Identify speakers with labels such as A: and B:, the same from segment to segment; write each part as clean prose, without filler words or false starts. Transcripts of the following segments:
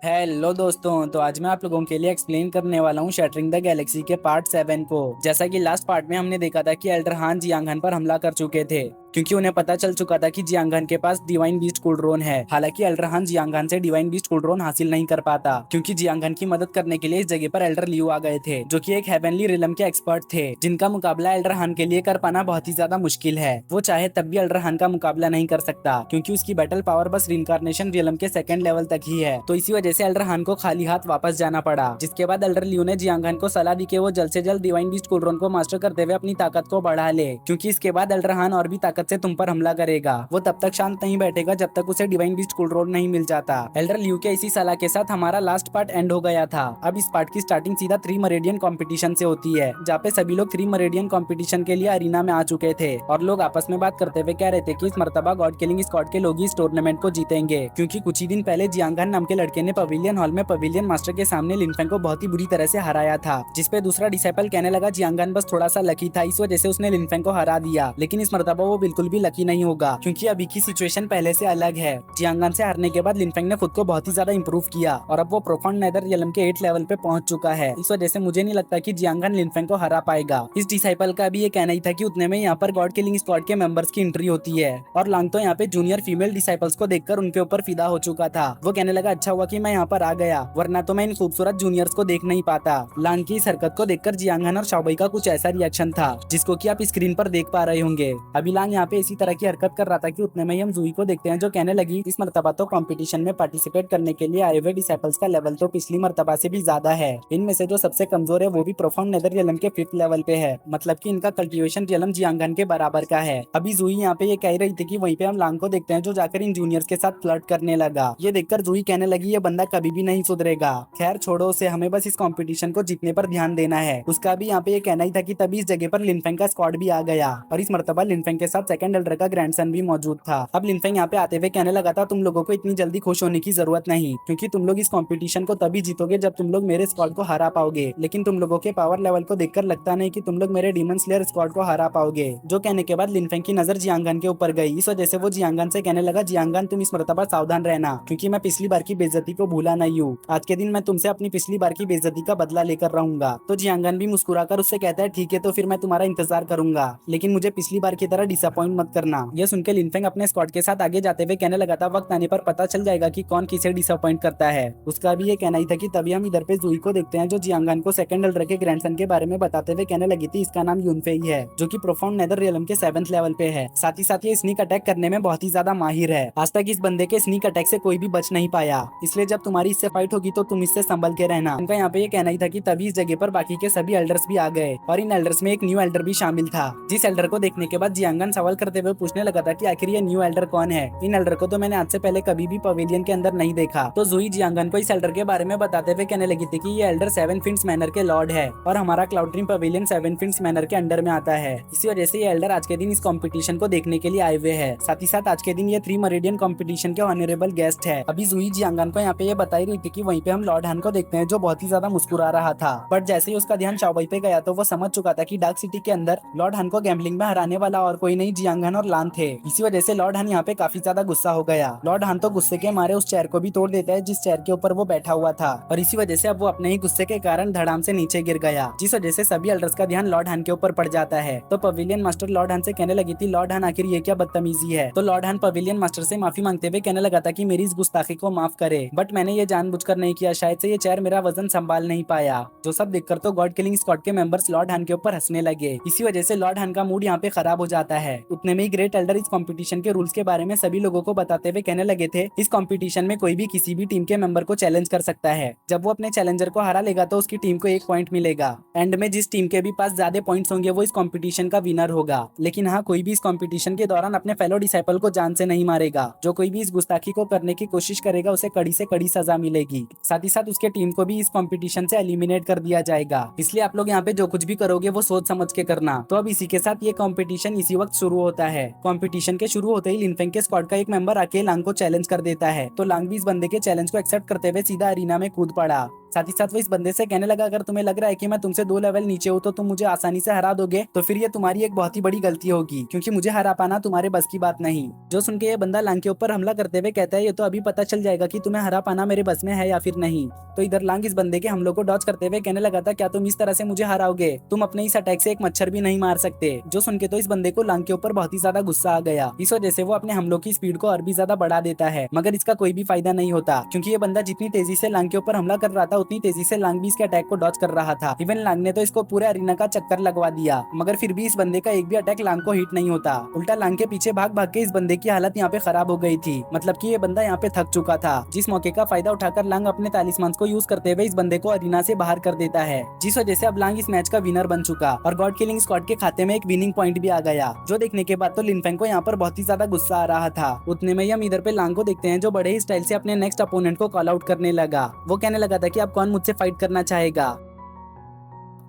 A: Hello दोस्तों, तो आज मैं आप लोगों के लिए एक्सप्लेन करने वाला हूँ शटरिंग द गैलेक्सी के पार्ट 7 को। जैसा कि लास्ट पार्ट में हमने देखा था कि एल्डर हान जियांगन पर हमला कर चुके थे क्योंकि उन्हें पता चल चुका था कि जियांगन के पास डिवाइन बीस्ट कुलड्रोन है। हालांकि एल्डर हान जियांगन से डिवाइन बीस्ट कुलड्रोन हासिल नहीं कर पाता क्योंकि जियांगन की मदद करने के लिए इस जगह पर एल्डर लियू आ गए थे, जो कि एक हेवनली रिलम के एक्सपर्ट थे, जिनका मुकाबला एल्डर हान के लिए कर पाना बहुत ही ज्यादा मुश्किल है। वो चाहे तब भी एल्डर हान का मुकाबला नहीं कर सकता क्योंकि उसकी बैटल पावर बस रिइंकार्नेशन रिलम के सेकंड लेवल तक ही है। तो इसी वजह से एल्डर हान को खाली हाथ वापस जाना पड़ा, जिसके बाद एल्डर लियू ने जियांगन को सलाह दी कि वो जल्द से जल्द डिवाइन बीस्ट कुलड्रोन को मास्टर करते हुए अपनी ताकत को बढ़ा ले, क्योंकि इसके बाद एल्डर हान और भी ताकत से तुम पर हमला करेगा। वो तब तक शांत नहीं बैठेगा जब तक उसे डिवाइन बीस्ट कुलड्रोन नहीं मिल जाता। एल्डर लियू के इसी सलाह के साथ हमारा लास्ट पार्ट एंड हो गया था। अब इस पार्ट की स्टार्टिंग सीधा 3 मरेडियन कंपटीशन से होती है, जहाँ पे सभी लोग 3 मरेडियन कंपटीशन के लिए अरीना में आ चुके थे और लोग आपस में बात करते हुए कह रहे थे कि इस मर्तबा गॉड किलिंग स्क्वाड के लोग ही इस टूर्नामेंट को जीतेंगे, क्योंकि कुछ ही दिन पहले जियांगन नाम के लड़के ने पवेलियन हॉल में पवेलियन मास्टर के सामने लिनफेंग को बहुत ही बुरी तरह से हराया था। जिसपे दूसरा डिसाइपल कहने लगा जियांगन बस थोड़ा सा लकी था, इस वजह से उसने लिनफेंग को हरा दिया। लेकिन इस मर्तबा वो बिल्कुल भी लकी नहीं होगा क्योंकि अभी की सिचुएशन पहले से अलग है। जियांगन से हारने के बाद लिनफेंग ने खुद को बहुत ही ज्यादा इंप्रूव किया और अब वो प्रोफाउंड नेदर रियलम के 8 लेवल पे पहुंच चुका है। इस वजह से मुझे नहीं लगता कि जियांगन लिनफेंग को हरा पाएगा। इस डिसाइपल का भी ये कहना ही था कि उतने में यहाँ पर गॉड किलिंग स्क्वाड के मेंबर्स की एंट्री होती है और लांग तो यहाँ पे जूनियर फीमेल डिसाइपल्स को देखकर उनके ऊपर फिदा हो चुका था। वो कहने लगा अच्छा हुआ कि मैं यहाँ पर आ गया, वरना तो मैं इन खूबसूरत जूनियर्स को देख नहीं पाता। लांग की इस हरकत को देखकर जियांगन और शाओबई का कुछ ऐसा रिएक्शन था जिसको कि आप स्क्रीन पर देख पा रहे होंगे। अभी लांग यहाँ पे इसी तरह की हरकत कर रहा था कि उतने में ही हम जूही को देखते हैं, जो कहने लगी इस मर्तबा तो कंपटीशन में पार्टिसिपेट करने के लिए आए हुए डिसाइपल्स का लेवल तो पिछली मर्तबा से भी ज्यादा है। इनमें से जो सबसे कमजोर है वो भी प्रोफाउंड नेदर रियलम के 5th लेवल पे है, मतलब कि इनका कल्टीवेशन रियलम जियांगन के बराबर का है। अभी जूही यहाँ पे ये कह रही थी कि वहीं पे हम लांग को देखते हैं जो जाकर इन जूनियर्स के साथ फ्लर्ट करने लगा। ये देखकर जूही कहने लगी ये बंदा कभी भी नहीं सुधरेगा। खैर छोड़ो उसे, हमें बस इस कंपटीशन को जीतने पर ध्यान देना है। उसका भी यहाँ पे ये कहना ही था कि तभी इस जगह पर लिनफेंग का स्क्वाड भी आ गया और इस मर्तबा लिनफेंग के साथ सेकंड एल्डर का ग्रैंडसन भी मौजूद था। अब लिनफेंग यहाँ पे आते हुए कहने लगा था तुम लोगों को इतनी जल्दी खुश होने की जरूरत नहीं, क्योंकि तुम लोग इस कंपटीशन को तभी जीतोगे जब तुम लोग मेरे स्क्वाड को हरा पाओगे। लेकिन तुम लोगों के पावर लेवल को देखकर लगता नहीं कि तुम लोग मेरे डीमन स्लेयर स्क्वाड को हरा पाओगे। जो कहने के बाद लिनफेंग की नजर जियांगन के ऊपर गई। इस वजह से वो जियांगन से कहने लगा जियांगन तुम इस मर्तबा सावधान रहना, क्योंकि मैं पिछली बार की बेइज्जती को भूला नहीं हूँ। आज के दिन मैं तुमसे अपनी पिछली बार की बेइज्जती का बदला लेकर रहूंगा। तो जियांगन भी मुस्कुराकर उससे कहता है ठीक है, तो फिर मैं तुम्हारा इंतजार करूंगा, लेकिन मुझे पिछली बार की तरह डिसअपॉइंट मत करना। यह सुनकर लिनफेंग अपने स्क्वाड के साथ आगे जाते हुए कहने लगा था वक्त आने पर पता चल जाएगा कि कौन किसे डिसअपॉइंट करता है। उसका भी ये कहना ही था कि तभी हम इधर पे जूही को देखते हैं जो जियांगन को सेकंड एल्डर के ग्रैंडसन के बारे में बताते हुए कहने लगी थी इसका नाम यूनफे ही है, जो कि प्रोफाउंड नेदर रियलम के 7th लेवल पे है। साथ ही साथ ये स्नीक अटैक करने में बहुत ही ज्यादा माहिर है। आज तक इस बंदे के स्नीक अटैक से कोई भी बच नहीं पाया, इसलिए जब तुम्हारी इससे फाइट होगी तो तुम इससे संभल के रहना। उनका यहाँ पे ये कहना ही था कि तभी इस जगह पर बाकी के सभी एल्डर्स भी आ गए और इन एल्डर्स में एक न्यू एल्डर भी शामिल था, जिस एल्डर को देखने के बाद जियांगन सवाल करते हुए पूछने लगा था कि आखिर ये न्यू एल्डर कौन है। इन एल्डर को तो मैंने आज से पहले कभी भी पवेलियन के अंदर नहीं देखा। तो जूही जियांगन को इस एल्डर के बारे में बताते हुए कहने लगी थी कि ये एल्डर 7 फिंस मैनर के लॉर्ड है और हमारा cloud dream pavilion 7 fins manner के अंडर में आता है। इसी वजह से ये एल्डर आज के दिन इस कंपटीशन को देखने के लिए आए हुए हैं। साथ ही साथ आज के दिन ये 3 मरेडियन कंपटीशन के ऑनरेबल गेस्ट है। अभी जूही जियांगन को यहाँ पे ये बताई रही थी कि वहीं पे हम लॉर्ड हान को देखते हैं जो बहुत ही ज्यादा मुस्कुरा रहा था, बट जैसे ही उसका ध्यान शाओबई पे गया तो वो समझ चुका था कि डार्क सिटी के अंदर लॉर्ड हान को गैम्बलिंग में हराने वाला और कोई नहीं जियांगन और लान थे। इसी वजह से लॉर्ड हान यहाँ पे काफी ज्यादा गुस्सा हो गया। लॉर्ड हान तो गुस्से के मारे उस चेयर को भी तोड़ देता है जिस चेयर के ऊपर वो बैठा हुआ था और इसी वजह से अब वो अपने ही गुस्से के कारण धड़ाम से नीचे गिर गया, जिस वजह से सभी एल्डर्स का ध्यान लॉर्ड हान के ऊपर पड़ जाता है। तो पवेलियन मास्टर लॉर्ड हान से कहने लगी थी लॉर्ड हान आखिर ये क्या बदतमीजी है। तो लॉर्ड हान पवेलियन मास्टर से माफी मांगते हुए कहने लगा था कि मेरी इस गुस्ताखी को माफ करे, बट मैंने ये जानबूझकर नहीं किया, शायद से ये चेयर मेरा वजन संभाल नहीं पाया। जो सब देखकर तो गॉड किलिंग स्क्वाड के मेंबर्स लॉर्ड हान के ऊपर हंसने लगे। इसी वजह से लॉर्ड हान का मूड यहाँ पे खराब हो जाता है। उतने में ही ग्रेट एल्डर इस कंपटीशन के रूल्स के बारे में सभी लोगों को बताते हुए कहने लगे थे इस कंपटीशन में कोई भी किसी भी टीम के मेंबर को चैलेंज कर सकता है। जब वो अपने चैलेंजर को हरा लेगा तो उसकी टीम को 1 पॉइंट मिलेगा। एंड में जिस टीम के भी पास ज्यादा पॉइंट्स होंगे वो इस कंपटीशन का विनर होगा। लेकिन हाँ, कोई भी इस कंपटीशन के दौरान अपने फेलो डिसाइपल को जान से नहीं मारेगा। जो कोई भी इस गुस्ताखी को करने की कोशिश करेगा उसे कड़ी से कड़ी सजा मिलेगी। साथ ही साथ उसके टीम को भी इस कंपटीशन से एलिमिनेट कर दिया जाएगा। इसलिए आप लोग यहाँ पे जो कुछ भी करोगे वो सोच समझ के करना। तो अब इसी के साथ ये कंपटीशन इसी वक्त शुरू होता है। कंपटीशन के शुरू होते ही लिनफेंग के स्क्वाड का एक मेंबर आके लांग को चैलेंज कर देता है। तो लांग भी इस बंदे के चैलेंज को एक्सेप्ट करते हुए सीधा अरीना में कूद पड़ा साथ ही साथ वो इस बंदे से कहने लगा अगर तुम्हें लग रहा है कि मैं तुमसे 2 लेवल नीचे हूँ तो तुम मुझे आसानी से हरा दोगे तो फिर ये तुम्हारी एक बहुत ही बड़ी गलती होगी, क्योंकि मुझे हरा पाना तुम्हारे बस की बात नहीं। जो सुन के ये बंदा लांग के ऊपर हमला करते हुए कहता है ये तो अभी पता चल जाएगा कि तुम्हें हरा पाना मेरे बस में है या फिर नहीं। तो इधर लांग इस बंदे के हमलों को डॉज करते हुए कहने लगा था क्या तुम इस तरह से मुझे हराओगे, तुम अपने इस अटैक से एक मच्छर भी नहीं मार सकते। जो सुन के तो इस बंदे को लांग के ऊपर बहुत ही ज्यादा गुस्सा आ गया। इस वजह से वो अपने हमलों की स्पीड को और भी ज्यादा बढ़ा देता है, मगर इसका कोई भी फायदा नहीं होता, क्योंकि ये बंदा जितनी तेजी से लांग के ऊपर हमला कर रहा था उतनी तेजी से लांग भी इसके अटैक को डॉज कर रहा था। इवन लांग ने तो इसको पूरे अरीना का चक्कर लगवा दिया, मगर फिर भी इस बंदे का एक भी अटैक लांग को हिट नहीं होता। उल्टा लांग के पीछे भाग भाग के इस बंदे की हालत यहाँ पे खराब हो गई थी, मतलब कि ये बंदा यहाँ पे थक चुका था। जिस मौके का फायदा उठाकर लांग अपने तालिस्मान को यूज करते हुए इस बंदे को अरीना से बाहर कर देता है, जिस वजह से अब लांग इस मैच का विनर बन चुका और गॉड किलिंग स्क्वाड के खाते में एक विनिंग पॉइंट भी आ गया। जो देखने के बाद तो लिनफेंग को यहाँ पर बहुत ही ज्यादा गुस्सा आ रहा था। उतने में ही हम इधर पे लांग को देखते हैं जो बड़े ही स्टाइल से अपने नेक्स्ट अपोनेंट को कॉल आउट करने लगा। वो कहने लगा था कि अब कौन मुझसे फाइट करना चाहेगा।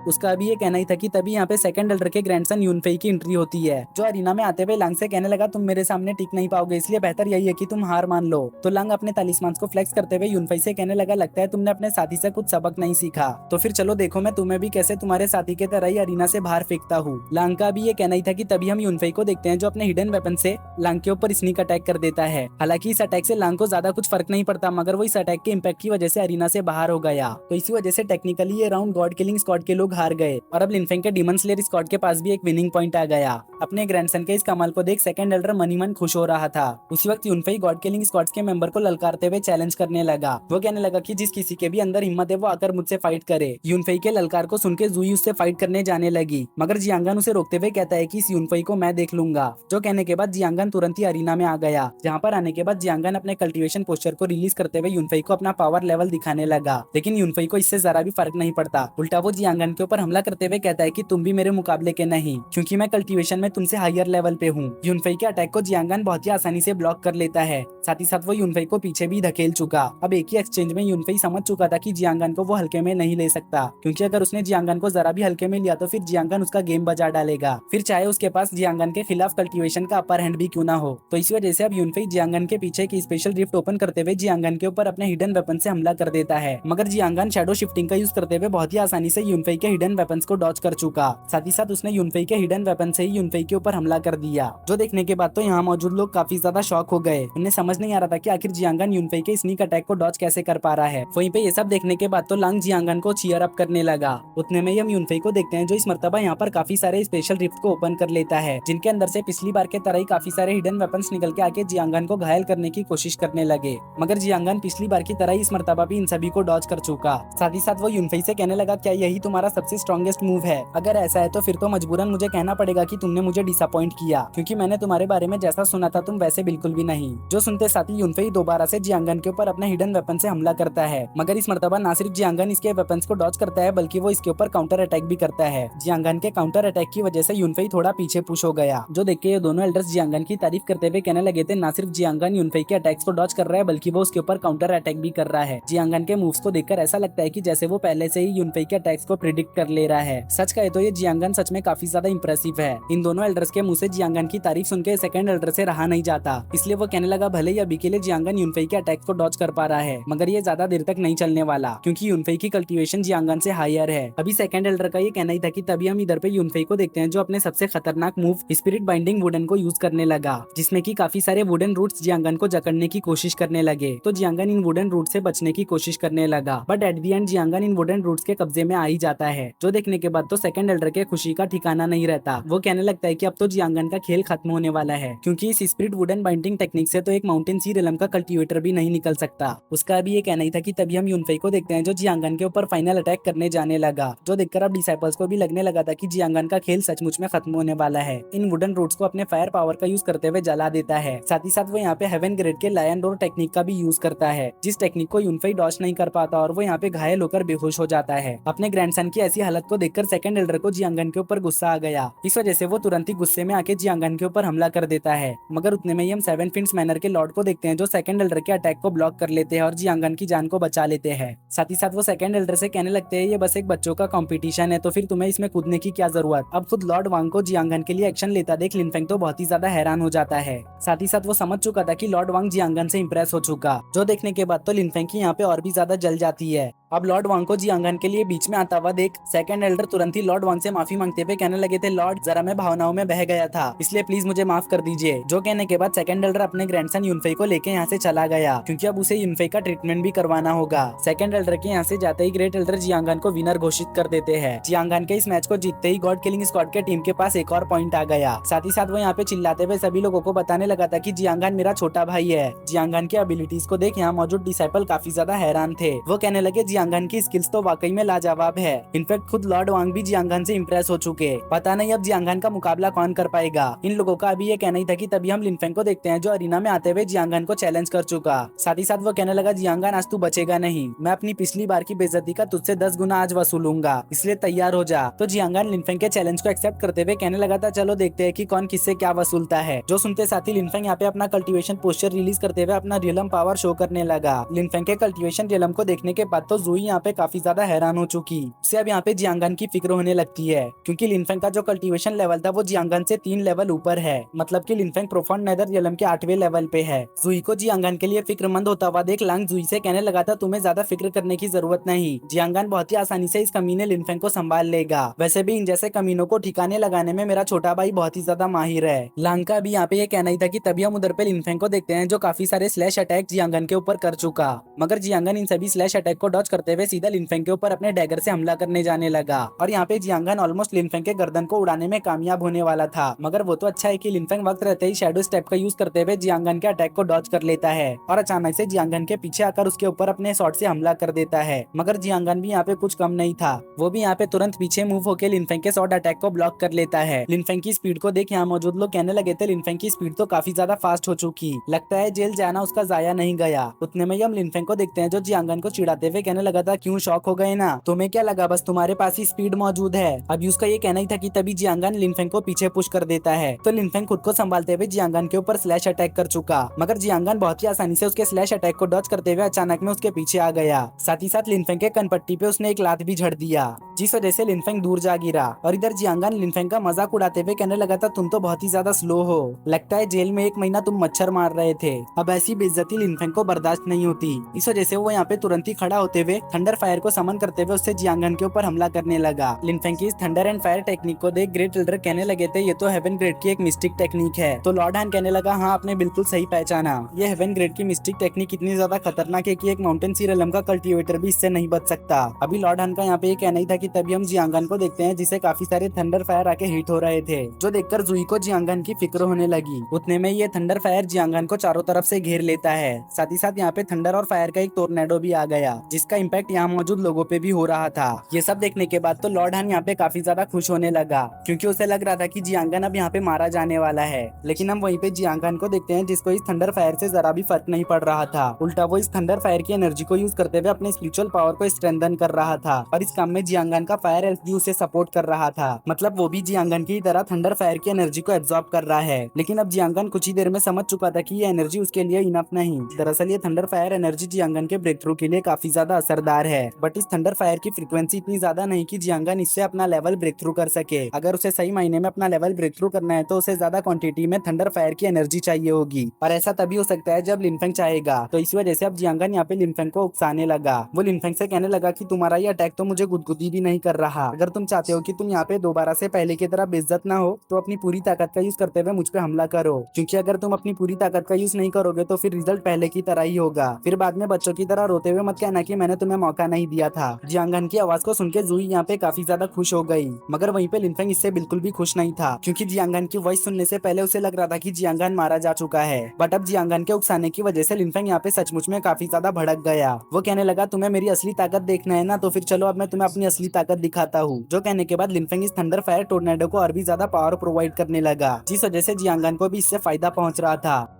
A: उसका अभी ये कहना ही था कि तभी यहाँ पे सेकंड एल्डर के ग्रैंडसन यूनफेई की एंट्री होती है, जो अरीना में आते हुए लांग से कहने लगा तुम मेरे सामने टिक नहीं पाओगे, इसलिए बेहतर यही है कि तुम हार मान लो। तो लांग अपने तालिस्मान को फ्लेक्स करते हुए यूनफेई से कहने लगा लगता है तुमने अपने साथी से कुछ सबक नहीं सीखा, तो फिर चलो देखो मैं तुम्हें भी कैसे तुम्हारे साथी के तरह ही अरीना से बाहर फेंकता हूँ। लांग का भी ये कहना ही था कि तभी हम यूनफेई को देखते हैं जो अपने हिडन वेपन से लांग के ऊपर स्नीक अटैक कर देता है। हालांकि इस अटैक से लांग को ज्यादा कुछ फर्क नहीं पड़ता, मगर वो इस अटैक के इम्पैक्ट की वजह से अरीना से बाहर हो गया। तो इसी वजह से टेक्निकली ये राउंड गॉड किलिंग स्क्वाड के लोग हार गए और अब लिनफेंग के डीमन स्लेयर स्क्वाड के पास भी एक विनिंग पॉइंट आ गया। अपने ग्रैंडसन के इस कमाल को देख सेकंड एल्डर मनी मन खुश हो रहा था। उसी वक्त यूनफेई गॉड किलिंग स्क्वाड के मेंबर को ललकारते हुए चैलेंज करने लगा। वो कहने लगा कि जिस किसी के भी अंदर हिम्मत है वो आकर मुझसे फाइट करे। यूनफेई के ललकार को सुनकर जुई उससे फाइट करने जाने लगी, मगर जियांगन उसे रोकते हुए कहता है कि इस यूनफेई को मैं देख लूंगा। जो कहने के बाद जियांगन तुरंत ही अरीना में आ गया, जहाँ पर आने के बाद जियांगन अपने कल्टीवेशन पोस्चर को रिलीज करते हुए यूनफेई को अपना पावर लेवल दिखाने लगा। लेकिन यूनफेई को इससे जरा भी फर्क नहीं पड़ता, उल्टा वो जियांगन के ऊपर हमला करते हुए कहता है कि तुम भी मेरे मुकाबले के नहीं, क्योंकि मैं कल्टीवेशन में तुमसे हायर लेवल पे हूँ। यूनफेई के अटैक को जियांगन बहुत ही आसानी से ब्लॉक कर लेता है। साथ ही साथ वो यूनफेई को पीछे भी धकेल चुका। अब एक ही एक्सचेंज में यूनफेई समझ चुका था कि जियांगन को वो हल्के में नहीं ले सकता, क्योंकि अगर उसने जियांगन को जरा भी हल्के में लिया तो फिर जियांगन उसका गेम बजा डालेगा, फिर चाहे उसके पास जियांगन के खिलाफ कल्टीवेशन का अपर हैंड भी क्यों ना हो। तो इसी वजह से अब यूनफेई जियांगन के पीछे की स्पेशल रिफ्ट ओपन करते हुए जियांगन के ऊपर अपने हिडन वेपन से हमला कर देता है, मगर जियांगन शैडो शिफ्टिंग का यूज करते हुए बहुत ही आसानी से यूनफेई के हिडन वेपन्स को डॉज कर चुका। साथ ही साथ उसने यूनफेई के हिडन वेपन से ही यूनफेई के ऊपर हमला कर दिया। जो देखने के बाद तो यहाँ मौजूद लोग काफी ज्यादा शॉक हो गए। उन्हें समझ नहीं आ रहा था कि आखिर जियांगन यूनफेई के स्नीक अटैक को डॉज कैसे कर पा रहा है। वहीं पे ये सब देखने के बाद तो लांग जियांगन को चीयर अप करने लगा। उतने में ही हम यूनफेई को देखते हैं जो इस मर्तबा यहाँ पर काफी सारे स्पेशल रिफ्ट को ओपन कर लेता है, जिनके अंदर से पिछली बार के तरह ही काफी सारे हिडन वेपन्स निकल के आके जियांगन को घायल करने की कोशिश करने लगे, मगर जियांगन पिछली बार की तरह ही इस मर्तबा भी इन सभी को डॉज कर चुका। साथ ही साथ वो यूनफेई से कहने लगा क्या यही तुम्हारा सबसे स्ट्रॉन्गेस्ट मूव है? अगर ऐसा है तो फिर तो मजबूरन मुझे कहना पड़ेगा कि तुमने मुझे डिसअपॉइंट किया, क्योंकि मैंने तुम्हारे बारे में जैसा सुना था तुम वैसे बिल्कुल भी नहीं। जो सुनते साथ ही यूनफेई दोबारा से जियांगन के ऊपर अपने हिडन वेपन से हमला करता है, मगर इस मर्तबा ना सिर्फ जियांगन इसके वेपन्स को डॉज करता है बल्कि वो इसके ऊपर काउंटर अटैक भी करता है। जियांगन के काउंटर अटैक की वजह से यूनफेई थोड़ा पीछे पुश हो गया। जो देख के ये दोनों एल्डर्स जियांगन की तारीफ करते हुए कहने लगे थे ना सिर्फ जियांगन यूनफेई के अटैक्स को डॉज कर रहा है बल्कि वो उसके ऊपर काउंटर अटैक भी कर रहा है। जियांगन के मूव्स को देखकर ऐसा लगता है कि जैसे वो पहले से ही यूनफेई के अटैक्स को प्रिडिक्ट कर ले रहा है। सच कहे तो ये जियांगन सच में काफी ज्यादा इंप्रेसिव है। इन दोनों एल्डर्स के मुंह से जियांगन की तारीफ सुनकर सेकंड एल्डर से रहा नहीं जाता, इसलिए वो कहने लगा भले ही अभी के लिए जियांगन यूनफेई के अटैक को डॉज कर पा रहा है, मगर ये ज्यादा देर तक नहीं चलने वाला, क्योंकि यूनफेई की कल्टीवेशन जियांगन से हायर है। अभी सेकंड एल्डर का ये कहना ही था कि तभी हम इधर पे यूनफेई को देखते हैं जो अपने सबसे खतरनाक मूव स्पिरिट बाइंडिंग वुडन को यूज करने लगा, जिसमें कि काफी सारे वुडन रूट्स जियांगन को जकड़ने की कोशिश करने लगे। तो जियांगन इन वुडन रूट से बचने की कोशिश करने लगा, बट एट दी एंड जियांगन इन वुडन रूट्स के कब्जे में आ ही जाता है। जो देखने के बाद तो सेकंड एल्डर के खुशी का ठिकाना नहीं रहता। वो कहने लगता है कि अब तो जियांगन का खेल खत्म होने वाला है, क्योंकि इस स्पिरिट वुडन बाइंडिंग टेक्निक से तो एक माउंटेन सी रिलम का कल्टीवेटर भी नहीं निकल सकता। उसका भी ये कहना ही था कि तभी हम यूनफेई को देखते हैं जो जियांगन के ऊपर फाइनल अटैक करने जाने लगा। जो देखकर अब डिसाइपल्स को भी लगने लगा था कि जियांगन का खेल सचमुच में खत्म होने वाला है। इन वुडन रूट्स को अपने फायर पावर का यूज करते हुए जला देता है। साथ ही साथ वो यहाँ पे हेवन ग्रेड के लायन डोर टेक्निक का भी यूज करता है, जिस टेक्निक को यूनफेई डॉज नहीं कर पाता और वो यहाँ पे घायल होकर बेहोश हो जाता है। अपने ग्रैंडसन की ऐसी हालत को देखकर सेकंड एल्डर को जियांगन के ऊपर गुस्सा आ गया। इस वजह से वो तुरंत ही गुस्से में आके जियांगन के ऊपर हमला कर देता है, मगर उतने में ही हम सेवन फिन्स मैनर के लॉर्ड को देखते हैं जो सेकंड एल्डर के अटैक को ब्लॉक कर लेते हैं और जियांगन की जान को बचा लेते हैं। साथ ही साथ वो सेकंड एल्डर से कहने लगते हैं ये बस एक बच्चों का कंपटीशन है, तो फिर तुम्हें इसमें कूदने की क्या जरूरत। अब खुद लॉर्ड वांग को जियांगन के लिए एक्शन लेता देख लिनफेंग तो बहुत ही ज्यादा हैरान हो जाता है। साथ ही साथ वो समझ चुका था कि लॉर्ड वांग जियांगन से इंप्रेस हो चुका। जो देखने के बाद तो लिनफेंग की यहाँ पे और भी ज्यादा जल जाती है अब लॉर्ड वांग को जियांगन के लिए बीच में आता हुआ देख सेकंड एल्डर तुरंत ही लॉर्ड वांग से माफी मांगते हुए कहने लगे थे, लॉर्ड जरा मैं भावनाओं में बह गया था, इसलिए प्लीज मुझे माफ कर दीजिए। जो कहने के बाद सेकंड एल्डर अपने ग्रैंडसन यूनफेई को लेके यहाँ से चला गया, क्योंकि अब उसे यूनफेई का ट्रीटमेंट भी करवाना होगा। सेकंड एल्डर के यहाँ से जाते ही ग्रेट एल्डर जियांगन को विनर घोषित कर देते हैं। जियांगन के इस मैच को जीतते ही गॉड किलिंग स्क्वाड के टीम के पास एक और पॉइंट आ गया। साथ ही साथ वो यहाँ पे चिल्लाते हुए सभी लोगों को बताने लगा था कि जियांगन मेरा छोटा भाई है। जियांगन की एबिलिटीज को देख यहाँ मौजूद डिसाइपल काफी ज्यादा हैरान थे। वो कहने लगे जियांगन की स्किल्स तो वाकई में लाजवाब है। इनफैक्ट खुद लॉर्ड वांग भी जियांगन से इम्प्रेस हो चुके। पता नहीं अब जियांगन का मुकाबला कौन कर पाएगा। इन लोगों का अभी ये कहना ही था कि तभी हम लिनफेंग को देखते हैं, जो अरीना में आते हुए जियांगन को चैलेंज कर चुका। साथ ही साथ वो कहने लगा, जियांगन आज तू बचेगा नहीं, मैं अपनी पिछली बार की बेइज्जती का तुझसे 10 गुना आज वसूलूंगा, इसलिए तैयार हो जा। तो जियांगन लिनफेंग के चैलेंज को एक्सेप्ट करते हुए कहने लगा था, चलो देखते हैं कि कौन किससे क्या वसूलता है। जो सुनते साथ ही लिनफेंग यहाँ पे अपना कल्टीवेशन पोस्चर रिलीज करते हुए अपना रियलम पावर शो करने लगा। लिनफेंग के कल्टीवेशन रियलम को देखने के बाद तो जूही यहाँ पे काफी ज्यादा हैरान हो चुकी। उसे अब यहाँ पे जियांगन की फिक्र होने लगती है, क्योंकि लिनफेंग का जो कल्टीवेशन लेवल था वो जियांगन से 3 लेवल ऊपर है। मतलब कि लिनफेंग प्रोफाउंड नेदर रियलम के 8वें लेवल पे है। जूही को जियांगन के लिए फिक्रमंद होता हुआ देख लांग जूही से कहने लगा था, तुम्हें ज्यादा फिक्र करने की जरूरत नहीं, जियांगन बहुत ही आसानी से इस कमीने लिनफेंग को संभाल लेगा। वैसे भी इन जैसे कमीनों को ठिकाने लगाने में मेरा छोटा भाई बहुत ही ज्यादा माहिर है। लांग का भी यहाँ पे ये कहना ही था कि तभी हम उधर पे लिनफेंग को देखते हैं, जो काफी सारे स्लैश अटैक जियांगन के ऊपर कर चुका। मगर जियांगन इन सभी स्लैश अटैक को डॉज करते हुए सीधा लिनफेंग के ऊपर अपने डैगर से हमला करने जाने लगा। और यहाँ पे जियांगन ऑलमोस्ट लिनफेंग के गर्दन को उड़ाने में कामयाब होने वाला था। मगर वो तो अच्छा है कि लिनफेंग वक्त रहते ही शैडो स्टेप का यूज करते हुए जियांगन के अटैक को डॉज कर लेता है और अचानक से जियांगन के पीछे आकर उसके ऊपर अपने शॉट से हमला कर देता है। मगर जियांगन भी यहाँ पे कुछ कम नहीं था, वो भी यहाँ पे तुरंत पीछे मूव होकर लिनफेंग के शॉट अटैक को ब्लॉक कर लेता है। लिनफेंग की स्पीड को देख यहाँ मौजूद लोग कहने लगे थे, लिनफेंग की स्पीड तो काफी ज्यादा फास्ट हो चुकी, लगता है जेल जाना उसका जाया नहीं गया। उतने में ही हम लिनफेंग को देखते हैं, जो जियांगन को चिढ़ाते हुए कहने लगा था, क्यों शॉक हो गए ना, तुम्हें क्या लगा बस तुम्हारे पास ही स्पीड मौजूद है। अभी उसका ये कहना ही था कि तभी जियांगन लिनफेंग को पीछे पुश कर देता है। तो लिनफेंग खुद को संभालते हुए जियांगन के ऊपर स्लैश अटैक कर चुका। मगर जियांगन बहुत ही आसानी से उसके स्लैश अटैक को डॉज करते हुए अचानक में उसके पीछे आ गया। साथ ही साथ लिनफेंग के कनपट्टी पे उसने एक लात भी झड़ दिया, जिस वजह से लिनफेंग दूर जा गिरा। और इधर जियांगन लिनफेंग का मजाक उड़ाते हुए कहने लगा था, तुम तो बहुत ही ज्यादा स्लो हो, लगता है जेल में 1 महीना तुम मच्छर मार रहे थे। अब ऐसी बेइज्जती लिनफेंग को बर्दाश्त नहीं होती, इस वजह से वो यहाँ पे तुरंत ही खड़ा होते हुए थंडर फायर को समन करते हुए उससे जियांगन के ऊपर हमला करने लगा। लिनफेंग की इस थंडर एंड फायर टेक्निक को देख ग्रेट एल्डर कहने लगे थे, ये तो हेवन ग्रेड की एक मिस्टिक टेक्निक है। तो लॉर्ड हान कहने लगा, हाँ आपने बिल्कुल सही पहचाना, ये हेवन ग्रेड की मिस्टिक टेक्निक इतनी ज्यादा खतरनाक है कि एक माउंटेन सीरियलम का कल्टीवेटर भी इससे नहीं बच सकता। अभी लॉर्ड हान का यहाँ पे ये कहना ही था कि तभी हम जियांगन को देखते हैं, जिसे काफी सारे थंडर फायर आके हिट हो रहे थे, जो देखकर जूही को जियांगन की फिक्र होने लगी। उतने में ये थंडर फायर जियांगन को चारों तरफ से घेर लेता है। साथ ही साथ यहाँ पे थंडर और फायर का एक टोर्नेडो भी आ गया, जिसका इम्पैक्ट यहाँ मौजूद लोगों पे भी हो रहा था। ये सब देखने के बाद तो लॉर्ड हान यहाँ पे काफी ज्यादा खुश होने लगा, क्योंकि उसे लग रहा था कि जियांगन अब यहाँ पे मारा जाने वाला है। लेकिन हम वहीं पे जियांगन को देखते हैं, जिसको इस थंडर फायर से जरा भी फर्क नहीं पड़ रहा था। उल्टा वो इस थंडर फायर की एनर्जी को यूज करते हुए अपने स्पिरिचुअल पावर को स्ट्रेंथन कर रहा था, और इस काम में जियांगन का फायर एल्फ भी उसे सपोर्ट कर रहा था। मतलब वो भी जियांगन की तरह थंडर फायर की एनर्जी को एब्जॉर्ब कर रहा है। लेकिन अब जियांगन कुछ ही देर में समझ चुका था कि ये एनर्जी उसके लिए इनफ नहीं। दरअसल ये थंडर फायर एनर्जी जियांगन के ब्रेक थ्रू के लिए काफी ज्यादा असरदार है, बट इस थंडर फायर की फ्रीक्वेंसी इतनी ज्यादा नहीं कि जियांगन इससे अपना लेवल ब्रेक थ्रू कर सके। अगर उसे सही मायने में अपना लेवल ब्रेक थ्रू करना है तो उसे ज्यादा क्वांटिटी में थंडर फायर की एनर्जी चाहिए होगी, और ऐसा तभी हो सकता है जब लिनफेंग चाहेगा। तो इस वजह से अब जियांगन यहाँ पे लिनफेंग को उकसाने लगा। वो लिनफेंग से कहने लगा कि तुम्हारा ये अटैक तो मुझे गुदगुदी भी नहीं कर रहा। अगर तुम चाहते हो कि तुम यहाँ पे दोबारा से पहले की तरह बेइज्जत ना हो, तो अपनी पूरी ताकत का यूज करते हुए मुझ पे हमला करो, क्योंकि अगर तुम अपनी पूरी ताकत का यूज नहीं करोगे तो फिर रिजल्ट पहले की तरह ही होगा। फिर बाद में बच्चों की तरह रोते हुए मत कहना कि मैंने तुम्हें मौका नहीं दिया था। जियांगन की आवाज को सुनकर जूही यहाँ पे काफी ज्यादा खुश हो गई, मगर वहीं पे लिनफेंग इससे बिल्कुल भी खुश नहीं था, क्योंकि जियांगन की वॉइस सुनने से पहले उसे लग रहा था कि जियांगन मारा जा चुका है। बट अब जियांगन के उकसाने की वजह से लिनफेंग यहाँ पे सचमुच में काफी ज्यादा भड़क गया। वो कहने लगा, तुम्हें मेरी असली ताकत देखना है ना, तो फिर चलो अब मैं तुम्हें अपनी असली ताकत दिखाता हूँ। जो कहने के बाद लिनफेंग इस थंडर फायर टोर्नेडो को और भी ज्यादा पावर प्रोवाइड करने लगा, जिस वजह से जियांगन को भी इससे फायदा पहुंच रहा था।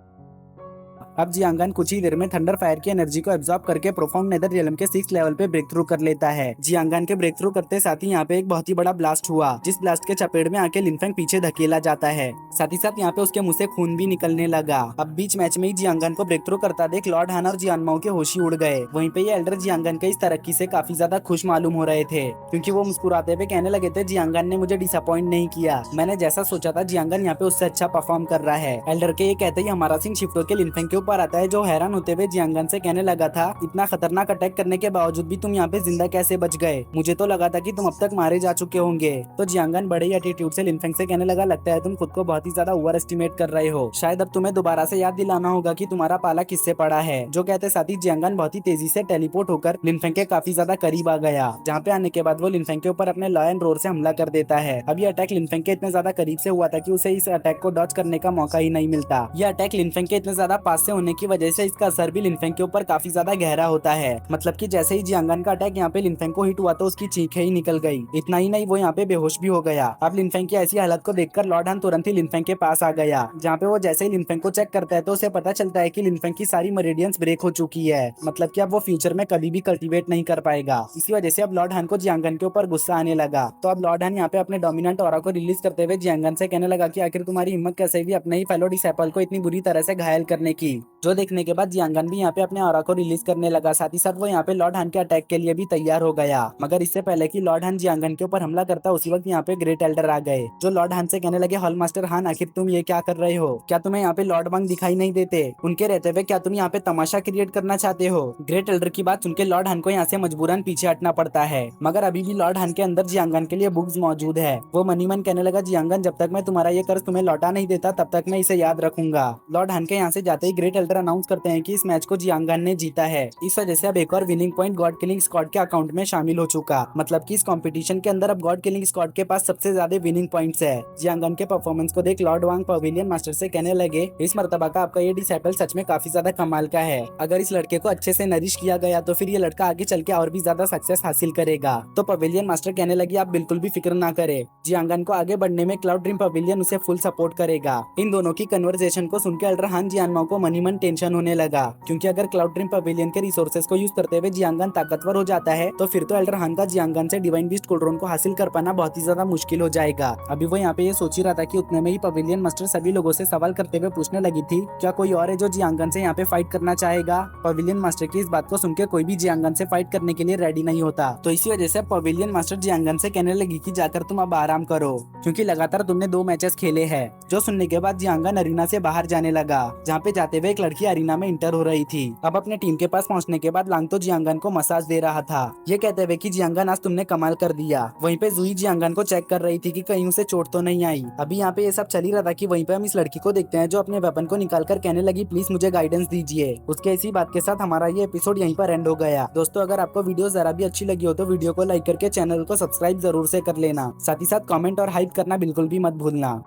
A: अब जियांगन कुछ ही देर में थंडर फायर की एनर्जी को एब्जॉर्ब करके प्रोफाउंड नेदर रियलम के 6th लेवल पे ब्रेक थ्रू कर लेता है। जियांगन के ब्रेक थ्रू करते साथ ही यहाँ पे एक बहुत ही बड़ा ब्लास्ट हुआ, जिस ब्लास्ट के चपेट में आके लिनफेंग पीछे धकेला जाता है। साथ ही साथ यहाँ पे उसके मुंह से खून भी निकलने लगा। अब बीच मैच में ही जियांगन को ब्रेक थ्रू करता देख लॉर्ड हान और जियानमाओ के होश ही उड़ गए। वहीं पे ये एल्डर जियांगन के इस तरक्की से काफी ज्यादा खुश मालूम हो रहे थे, क्योंकि वो मुस्कुराते हुए कहने लगे थे, जियांगन ने मुझे डिसअपॉइंट नहीं किया, मैंने जैसा सोचा था जियांगन यहाँ पे उससे अच्छा परफॉर्म कर रहा है। एल्डर के ये कहते ही हमारा सीन शिफ्ट होकर लिनफेंग के ऊपर आता है जो हैरान होते हुए जियांगन से कहने लगा था, इतना खतरनाक अटैक करने के बावजूद भी तुम यहाँ पे जिंदा कैसे बच गए? मुझे तो लगा था कि तुम अब तक मारे जा चुके होंगे। तो जियांगन बड़े ही एटीट्यूड से लिनफेंग से कहने लगा, लगता है तुम खुद को बहुत ही ज्यादा ओवर एस्टिमेट कर रहे हो। शायद अब तुम्हें दोबारा से याद दिलाना होगा कि तुम्हारा पाला किससे पड़ा है। जो कहते साथ ही जियांगन बहुत ही तेजी से टेलीपोर्ट होकर लिनफेंग के काफी ज्यादा करीब आ गया, जहाँ पे आने के बाद वो लिनफेंग के ऊपर अपने लॉ एंड रोर से हमला कर देता है। अब ये अटैक लिनफेंग के इतने ज्यादा करीब से हुआ था कि उसे इस अटैक को डॉज करने का मौका ही नहीं मिलता। यह अटैक लिनफेंग के इतने ज्यादा पास से होने की वजह से इसका असर भी लिनफेंग के ऊपर काफी ज्यादा गहरा होता है। मतलब कि जैसे ही जियांगन का अटैक यहाँ पे लिनफेंग को हिट हुआ तो उसकी चीखें ही निकल गई। इतना ही नहीं, वो यहाँ पे बेहोश भी हो गया। अब लिनफेंग की ऐसी हालत को देखकर लॉर्ड हान तुरंत ही लिनफेंग के पास आ गया, जहाँ पे वो जैसे ही लिनफेंग को चेक करता है तो उसे पता चलता है कि लिनफेंग की सारी मेरिडियंस ब्रेक हो चुकी है। मतलब कि अब वो फ्यूचर में कभी भी कल्टीवेट नहीं कर पाएगा। इसी वजह से अब लॉर्ड हान को जियांगन के ऊपर गुस्सा आने लगा। तो अब लॉर्ड हान यहाँ पे अपने डोमिनेंट ऑरा को रिलीज करते हुए जियांगन से कहने लगा कि आखिर तुम्हारी हिम्मत कैसे भी अपने ही फेलो डिसेपल को इतनी बुरी तरह से घायल करने की। जो देखने के बाद जियांगन भी यहाँ पे अपने ऑरा को रिलीज करने लगा। साथ ही साथ वो यहाँ पे लॉर्ड हान के अटैक के लिए भी तैयार हो गया। मगर इससे पहले कि लॉर्ड हान जियांगन के ऊपर हमला करता, उसी वक्त यहाँ पे ग्रेट एल्डर आ गए, जो लॉर्ड हान से कहने लगे, हॉल मास्टर हान, आखिर तुम ये क्या कर रहे हो? क्या तुम्हें यहाँ पे लॉर्ड वांग दिखाई नहीं देते? उनके रहते हुए क्या तुम यहाँ पे तमाशा क्रिएट करना चाहते हो? ग्रेट एल्डर की बात सुनकर लॉर्ड हान को यहाँ से मजबूरन पीछे हटना पड़ता है। मगर अभी भी लॉर्ड हान के अंदर जियांगन के लिए बुक्स मौजूद है। वो मनी मन कहने लगा, जियांगन, जब तक मैं तुम्हारा ये कर्ज तुम्हें लौटा नहीं देता तब तक मैं इसे याद रखूंगा। लॉर्ड हान के यहाँ से जाते ही ग्रेट एल्डर अनाउंस करते हैं कि इस मैच को जियांगन ने जीता है। इस वजह से अब एक और winning point God killing squad के अकाउंट में शामिल हो चुका। मतलब कि इस कंपटीशन के अंदर अब गॉड किलिंग स्क्वाड के पास सबसे ज्यादा विनिंग पॉइंट्स है। जियांगन के परफॉर्मेंस को देख लॉर्ड वांग पवेलियन मास्टर से कहने लगे, इस मर्तबा का आपका ये डिसेबल सच में काफी ज्यादा कमाल का है। अगर इस लड़के को अच्छे से नरिश किया गया तो फिर ये लड़का आगे चल के और भी ज्यादा सक्सेस हासिल करेगा। तो पवेलियन मास्टर कहने लगे, आप बिल्कुल भी फिक्र ना करे, जियांगन को आगे बढ़ने में क्लाउड ड्रीम पवेलियन उसे फुल सपोर्ट करेगा। इन दोनों की कन्वर्सेशन को सुनकर एल्डर हान जियानमाओ को मनी मन टेंशन होने लगा, क्योंकि अगर क्लाउड ड्रीम पवेलियन के रिसोर्सेज को यूज करते हुए जियांगन ताकतवर हो जाता है तो फिर तो एल्डर हान का जियांगन से डिवाइन बीस्ट कोल्ड्रोन को हासिल कर पाना बहुत ही ज्यादा मुश्किल हो जाएगा। अभी वो यहाँ पे ये सोच ही रहा था कि उतने में ही पवेलियन मास्टर सभी लोगों से सवाल करते हुए पूछने लगी थी, क्या कोई और है जो जियांगन से यहाँ पे फाइट करना चाहेगा? पवेलियन मास्टर की इस बात को सुनकर कोई भी जियांगन से फाइट करने के लिए रेडी नहीं होता। तो इसी वजह से पवेलियन मास्टर जियांगन से कहने लगी कि जाकर तुम अब आराम करो, क्योंकि लगातार तुमने 2 मैचेस खेले हैं। जो सुनने के बाद जियांगन अरीना से बाहर जाने लगा, जहाँ पे जाते हुए एक लड़की अरीना में इंटर हो रही थी। अब अपने टीम के पास पहुंचने के बाद लांग तो जियांगन को मसाज दे रहा था, ये कहते हुए कि जियांगन आज तुमने कमाल कर दिया। वहीं पे जूही जियांगन को चेक कर रही थी कि कहीं उसे चोट तो नहीं आई। अभी यहाँ पे ये सब चल ही रहा था कि वहीं पे हम इस लड़की को देखते हैं जो अपने वेपन को निकाल कर कहने लगी, प्लीज मुझे गाइडेंस दीजिए। उसके इसी बात के साथ हमारा ये एपिसोड यहीं पर एंड हो गया। दोस्तों, अगर आपको वीडियो जरा भी अच्छी लगी हो तो वीडियो को लाइक करके चैनल को सब्सक्राइब जरूर से कर लेना। साथ ही साथ कमेंट और हाइप करना बिल्कुल भी मत भूलना।